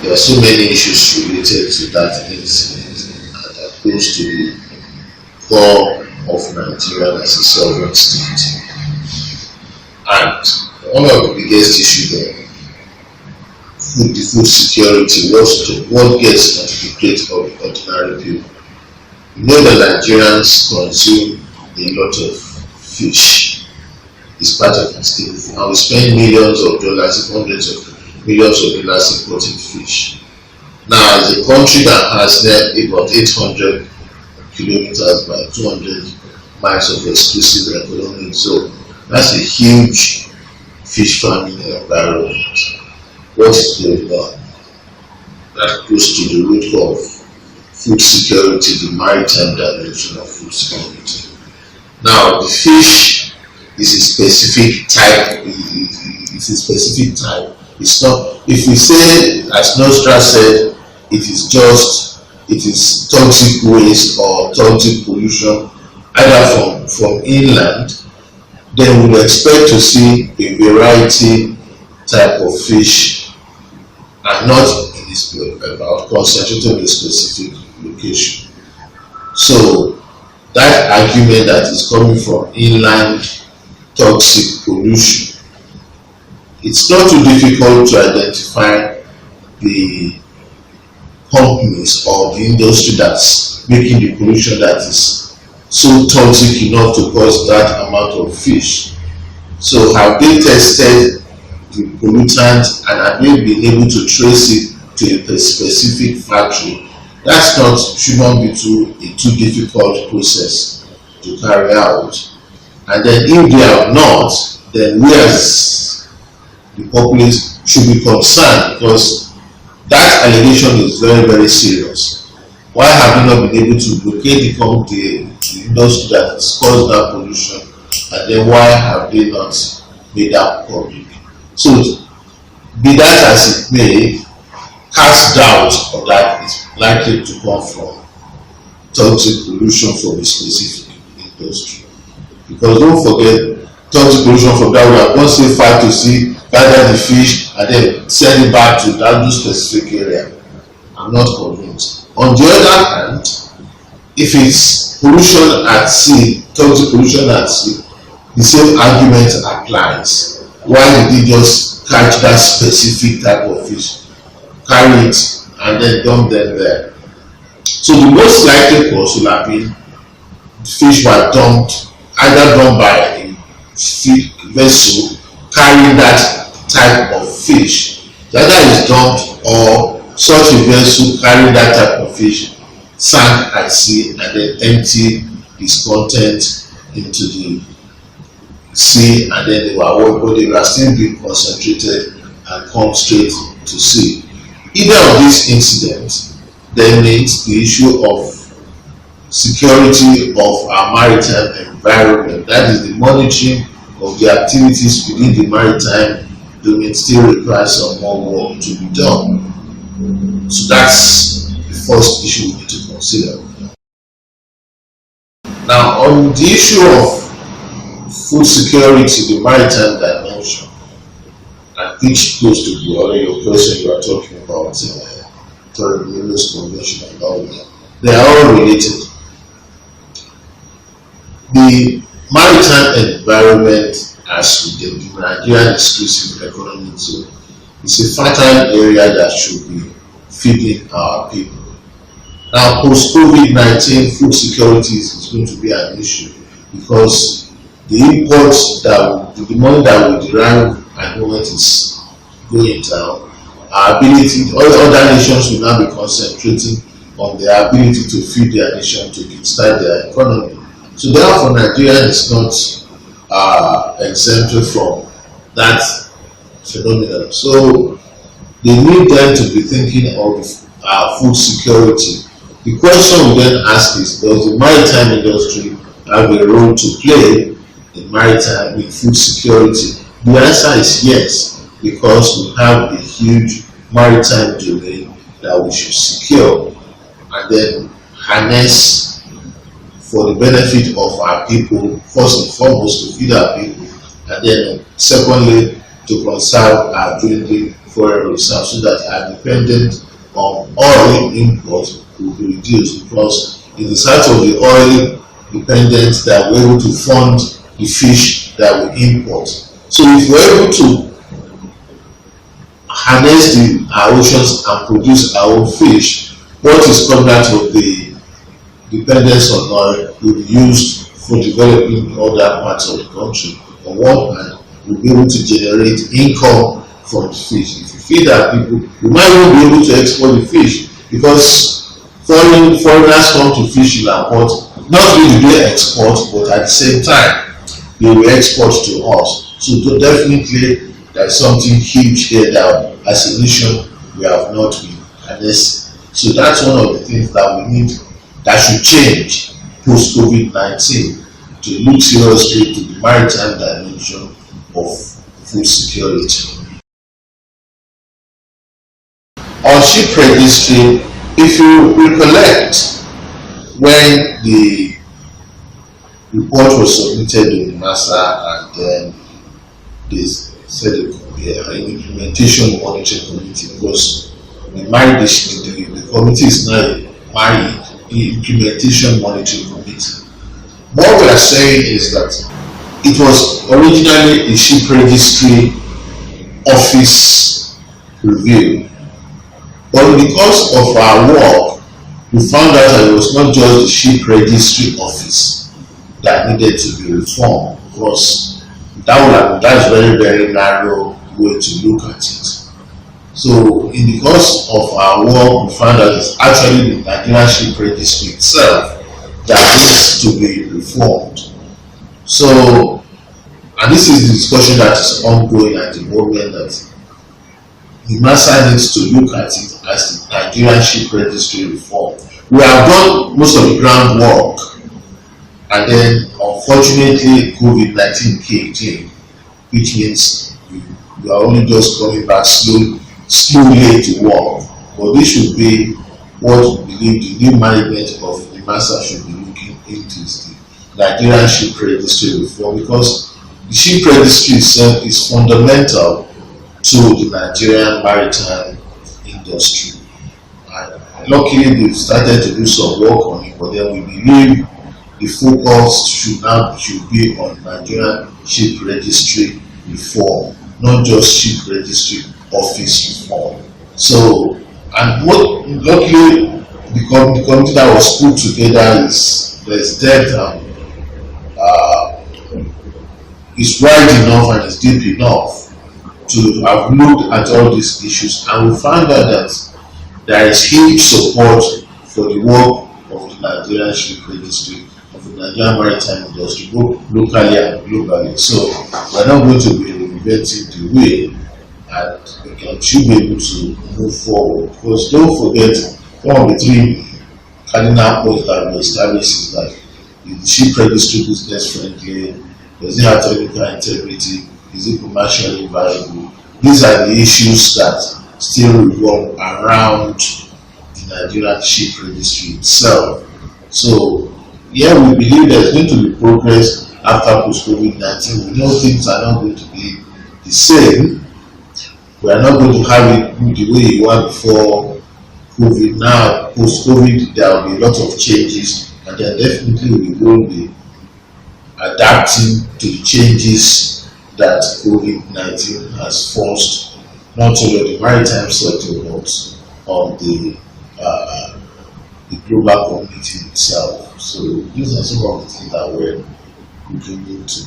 there are so many issues related to that incident, and that goes to the core of Nigeria as a sovereign state. And one of the biggest issues there, the food security, what gets on the plate of ordinary people. You know that Nigerians consume a lot of fish. It's part of our staple food. And we spend millions of dollars, hundreds of millions of dollars importing fish. Now, as a country that has about 800 kilometers by 200 miles of exclusive economic zone, that's a huge fish farming environment. What is going on? That goes to the root of food security, the maritime dimension of food security. Now, the fish is a specific type. It's a specific type. It's not. If we say, as NOSDRA said, it is toxic waste or toxic pollution, either from inland, then we will expect to see a variety type of fish, and not about concentrated in a specific location. So that argument that is coming from inland toxic pollution, it's not too difficult to identify the companies or the industry that's making the pollution that is so toxic enough to cause that amount of fish. So have they tested the pollutant, and have they been able to trace it to a specific factory? Should not be a too difficult process to carry out. And then if they have not, then we as the populace should be concerned, because that allegation is very, very serious. Why have we not been able to locate the industry that has caused that pollution, and then why have they not made that public? So, be that as it may, cast doubt of that is likely to come from toxic pollution from a specific industry. Because don't forget, toxic pollution from that we are going to say far to see, gather the fish, and then send it back to that specific area. I'm not convinced. On the other hand, if it's pollution at sea, toxic pollution at sea, the same argument applies. Why did they just catch that specific type of fish, carry it, and then dump them there? So the most likely cause will have been fish were dumped, either dumped by a vessel carrying that type of fish. The other is dumped, or such a vessel carrying that type of fish sank at sea and then empty its content into the sea, and then they were still being concentrated and come straight to sea. Either of these incidents then means the issue of security of our maritime environment, that is the monitoring of the activities within the maritime domain, still requires some more work to be done. So that's the first issue we need to consider. Now, on the issue of food security, the maritime dimension, and which goes to the other your question you are talking about, Torres Convention and all that, they are all related. The maritime environment, as with the Nigerian exclusive economic zone, is a fertile area that should be feeding our people. Now, post-COVID-19, food security is going to be an issue, because the imports the money that we derive at the moment is going down. Our ability, other nations will now be concentrating on their ability to feed their nation, to kickstart their economy. So therefore, Nigeria is not exempted from that phenomenon. So they need them to be thinking of food security. The question we then ask is, does the maritime industry have a role to play in food security? The answer is yes, because we have a huge maritime domain that we should secure and then harness for the benefit of our people, first and foremost to feed our people, and then secondly to conserve our dwindling foreign reserves so that our dependence on oil import will be reduced, because it is out of the oil dependence that we're able to fund the fish that we import. So if we're able to harness our oceans and produce our own fish, what is coming out of the dependence on oil will be used for developing other parts of the country. On one hand, we'll be able to generate income from the fish. If you feed our people, we might even be able to export the fish, because foreigners come to fish in our port, not only do they export, but at the same time they will export to us. So definitely there's something huge here that as a nation we have not been harnessing. So that's one of the things that we need, that should change post COVID-19, to look seriously to the maritime dimension of food security. On ship registry, if you recollect, when the report was submitted to the NOSDRA, and then they said an implementation monitoring committee, because the committee is now the implementation monitoring committee. What we are saying is that it was originally a ship registry office review, but because of our work, we found out that it was not just the ship registry office that needed to be reformed, because that's very, very narrow way to look at it. So in the course of our work, we found that it's actually the Nigerian ship registry itself that needs to be reformed. So, and this is the discussion that is ongoing at the moment, that the NOSDRA needs to look at it as the Nigerian ship registry reform. We have done most of the groundwork, and then unfortunately COVID-19 came in, which means we are only just coming back slowly to work. But this should be what we believe the new management of the NOSDRA should be looking into, is the Nigerian ship registry reform, because the ship registry itself is fundamental to the Nigerian maritime industry. And luckily they've started to do some work on it, but then we believe the focus should be on Nigerian ship registry reform, not just ship registry office reform. So, and luckily the committee that was put together is depth and is wide enough and is deep enough to have looked at all these issues, and we found out that there is huge support for the work of the Nigerian ship registry, of the Nigerian maritime industry, both locally and globally. So we're not going to be reinventing the way, and we should be able to move forward. Because don't forget, one of the three cardinal points that we established is that the ship registry business friendly, does it have technical integrity, is it commercially viable? These are the issues that still revolve around the Nigerian ship registry itself. So, yeah, we believe there's going to be progress after post-COVID-19. We know things are not going to be the same. We are not going to have it the way it was before COVID. Now, post-COVID, there will be a lot of changes, and then definitely we will be adapting to the changes that COVID-19 has forced, not only on the maritime sector, but on the global community itself. So these are some of the things that we're looking into.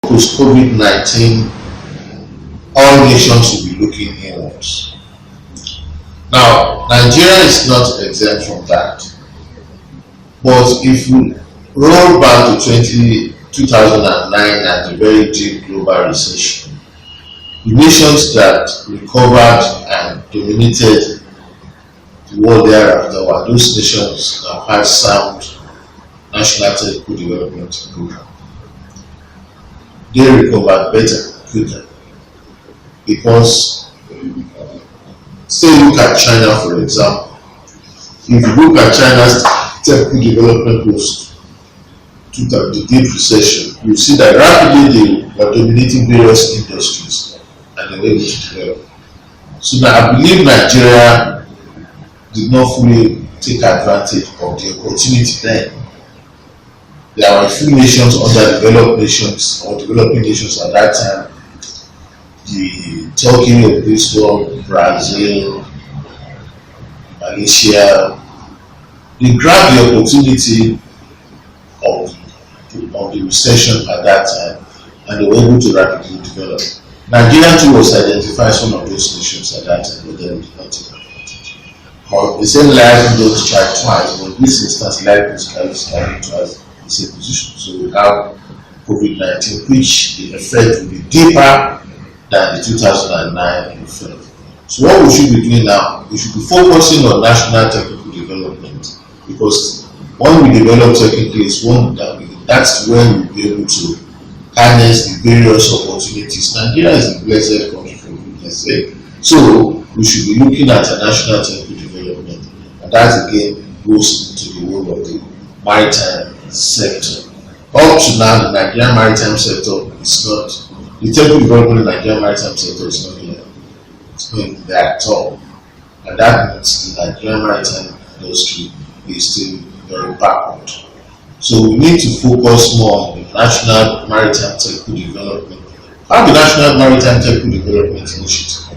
Post-COVID-19, all nations will be looking inwards. Now, Nigeria is not exempt from that. But if we roll back to 2009 and the very deep global recession, the nations that recovered and dominated the world thereafter were those nations that had sound national technical development program. They recovered better, quicker, because say look at China, for example. If you look at China's technical development post the deep recession, you see that rapidly they were dominating various industries and they were able to develop. So now I believe Nigeria did not fully take advantage of the opportunity then. There were a few nations under developed nations or developing nations at that time. The Turkey of this world, Brazil, Malaysia, they grabbed the opportunity of the recession at that time and they were able to rapidly develop. Nigeria too was identified as one of those nations at that time, but then we did not take advantage. But the same life don't strike twice, but in this instance, life is carrying twice the same position. So we have COVID-19, which the effect will be deeper than the 2009 effect. So what we should be doing now, we should be focusing on national technical development, because when we develop technically, that's when we'll be able to harness the various opportunities. Nigeria is a blessed country for goodness sake. So we should be looking at a national technical development, and that again goes into the role of the maritime sector. Up to now, the Nigerian maritime sector is not, the technical development in the Nigerian maritime sector is not here. It's not even there at all. And that means the Nigerian maritime industry is still very backward. So we need to focus more on the national maritime technical development. Have the national maritime technical development initiative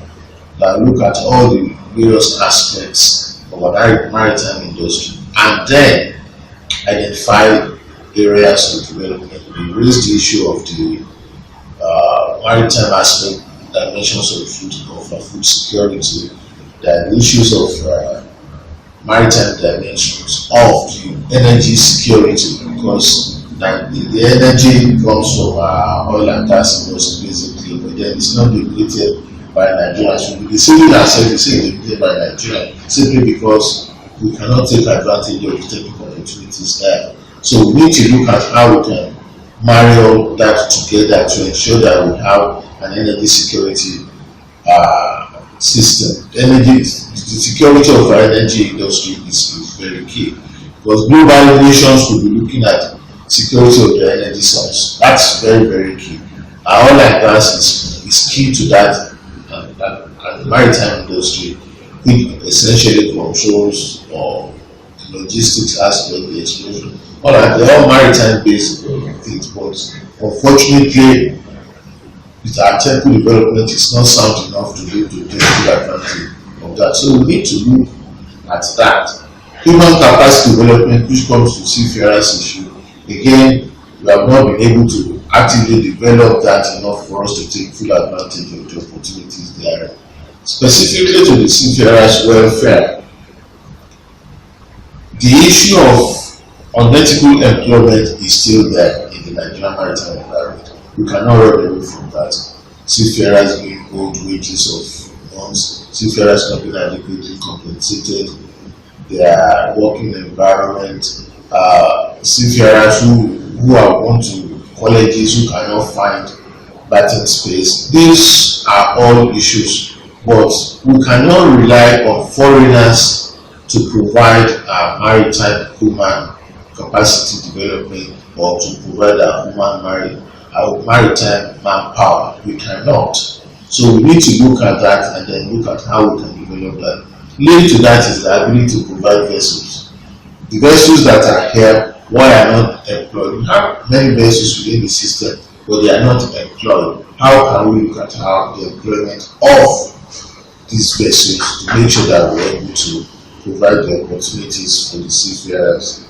that look at all the various aspects of our maritime industry and then identify areas of development. We raise the issue of the maritime aspect, dimensions of food security, the issues of maritime dimensions of the energy security, because the energy comes from oil and gas industry basically, but then it's not regulated by Nigerians. We will be saving ourselves, it's regulated by Nigeria simply because we cannot take advantage of the technical opportunities there. So we need to look at how we can marry all that together to ensure that we have an energy security system. The security of our energy industry is very key, because global nations will be looking at security of their energy source. That's very, very key. Our oil and gas is key to that, and the maritime industry, which essentially controls or the logistics aspect of the explosion. All right, they're all maritime based things, but unfortunately, our technical development is not sound enough to be able to take full advantage of that. So we need to look at that. Human capacity development, which comes to seafarers issue, again, we have not been able to actively develop that enough for us to take full advantage of the opportunities there. Specifically to the seafarers' welfare, the issue of unethical employment is still there in the Nigerian maritime environment. We cannot run away from that. Seafarers being owed wages of months, seafarers not being adequately compensated, their working environment, seafarers who are going to colleges who cannot find bathing space. These are all issues, but we cannot rely on foreigners to provide maritime human capacity development or to provide our maritime manpower. We cannot. So we need to look at that and then look at how we can develop that. Linked to that is the ability to provide vessels. The vessels that are here, why are not employed? We have many vessels within the system, but they are not employed. How can we look at how the employment of these vessels to make sure that we're able to provide the opportunities for the seafarers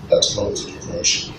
that come to the country?